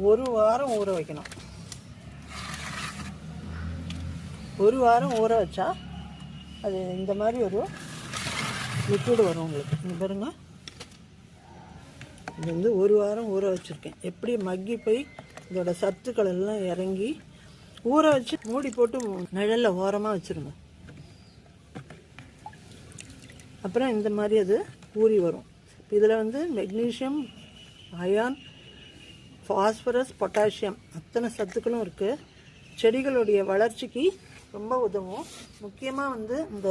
ஒரு வாரம் ஊற வைக்கணும். ஒரு வாரம் ஊற வச்சா அது இந்த மாதிரி ஒரு லிக்விட் வரும் உங்களுக்கு. இங்கே பாருங்க, இது வந்து ஒரு வாரம் ஊற வச்சுருக்கேன். எப்படி மக்கி போய் இதோட சத்துக்கள் எல்லாம் இறங்கி ஊற வச்சு மூடி போட்டு நிழலில் ஓரமாக வச்சுருங்க. அப்புறம் இந்த மாதிரி அது ஊறி வரும். இதில் வந்து மெக்னீஷியம், அயான், ஃபாஸ்பரஸ், பொட்டாசியம் அத்தனை சத்துக்களும் இருக்குது. செடிகளுடைய வளர்ச்சிக்கு ரொம்ப உதவும். முக்கியமாக வந்து இந்த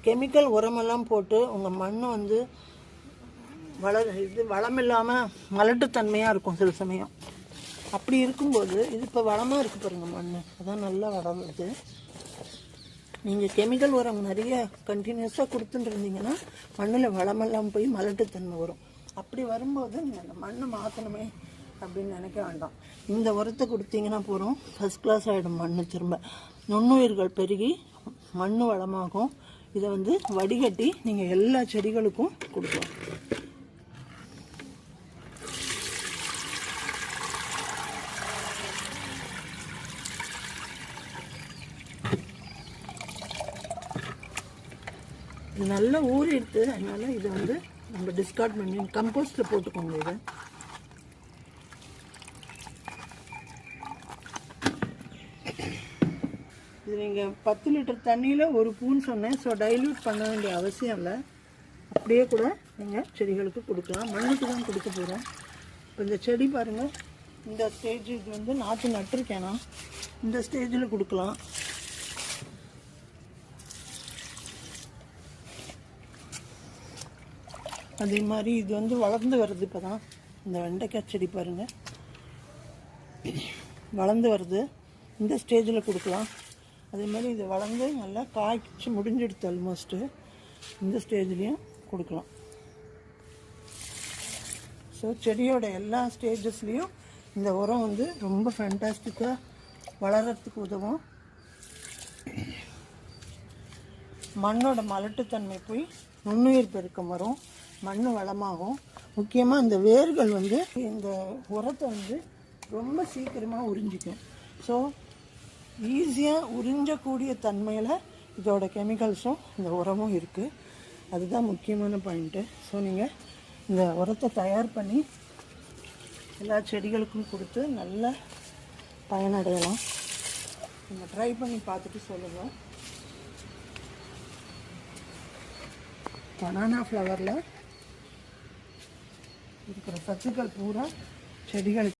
கெமிக்கல் உரமெல்லாம் போட்டு உங்கள் மண் வந்து வளமில்லாமல் மலட்டுத்தன்மையாக இருக்கும் சில சமயம். அப்படி இருக்கும்போது இது இப்போ வளமாக இருக்குது பாருங்கள் மண், அதான் நல்லா வளருது. நீங்கள் கெமிக்கல் உரம் நிறைய கண்டினியூஸாக கொடுத்துட்டு இருந்தீங்கன்னா மண்ணில் வளமெல்லாம் போய் மலட்டுத்தன்மை வரும். அப்படி வரும்போது நீங்கள் அந்த மண்ணை மாற்றணுமே அப்படின்னு நினைக்க வேண்டாம். இந்த உரத்தை கொடுத்தீங்கன்னா போகிறோம், ஃபஸ்ட் கிளாஸ் ஆகிடும் மண். திரும்ப நுண்ணுயிர்கள் பெருகி மண் வளமாகும். இதை வந்து வடிகட்டி நீங்கள் எல்லா செடிகளுக்கும் கொடுக்கலாம். இது நல்லா ஊறிடுது, அதனால் இதை வந்து நம்ம டிஸ்கார்ட் பண்ணி கம்போஸ்டில் போட்டுக்கோங்க. இதை இது நீங்கள் 10 லிட்டர் தண்ணியில் ஒரு பூன்னு சொன்னேன். ஸோ டைல்யூட் பண்ண வேண்டிய அவசியம் இல்லை. அப்படியே கூட நீங்கள் செடிகளுக்கு கொடுக்கலாம். மண்ணுக்கு தான் கொடுக்க போகிறோம். இப்போ இந்த செடி பாருங்கள், இந்த ஸ்டேஜ் இது வந்து நாற்று நட்டுருக்கேன்னா இந்த ஸ்டேஜில் கொடுக்கலாம். அதே மாதிரி இது வந்து வளர்ந்து வருது. இப்போ தான் இந்த வெண்டைக்காய் செடி பாருங்கள் வளர்ந்து வருது. இந்த ஸ்டேஜில் கொடுக்கலாம். அதே மாதிரி இது வளர்ந்து நல்லா காய்ச்சி முடிஞ்சிடுது ஆல்மோஸ்ட்டு. இந்த ஸ்டேஜ்லேயும் கொடுக்கலாம். ஸோ செடியோட எல்லா ஸ்டேஜஸ்லேயும் இந்த உரம் வந்து ரொம்ப ஃபேண்டாஸ்டிக்காக வளர்கிறதுக்கு உதவும். மண்ணோட மலட்டுத்தன்மை போய் நுண்ணுயிர் பெருக்கம் வரும், மண் வளமாகும். முக்கியமாக இந்த வேர்கள் வந்து இந்த உரத்தை வந்து ரொம்ப சீக்கிரமாக உறிஞ்சிக்கும். ஸோ ஈஸியாக உறிஞ்சக்கூடிய தன்மையில் இதோட கெமிக்கல்ஸும் இந்த உரமும் இருக்குது. அதுதான் முக்கியமான பாயிண்ட்டு. ஸோ நீங்கள் இந்த உரத்தை தயார் பண்ணி எல்லா செடிகளுக்கும் கொடுத்து நல்ல பயனடையலாம். நீங்கள் ட்ரை பண்ணி பார்த்துட்டு சொல்லுங்கள். பனானா ஃப்ளவரில் இருக்கிற சத்துக்கள் பூரா செடிகளுக்கு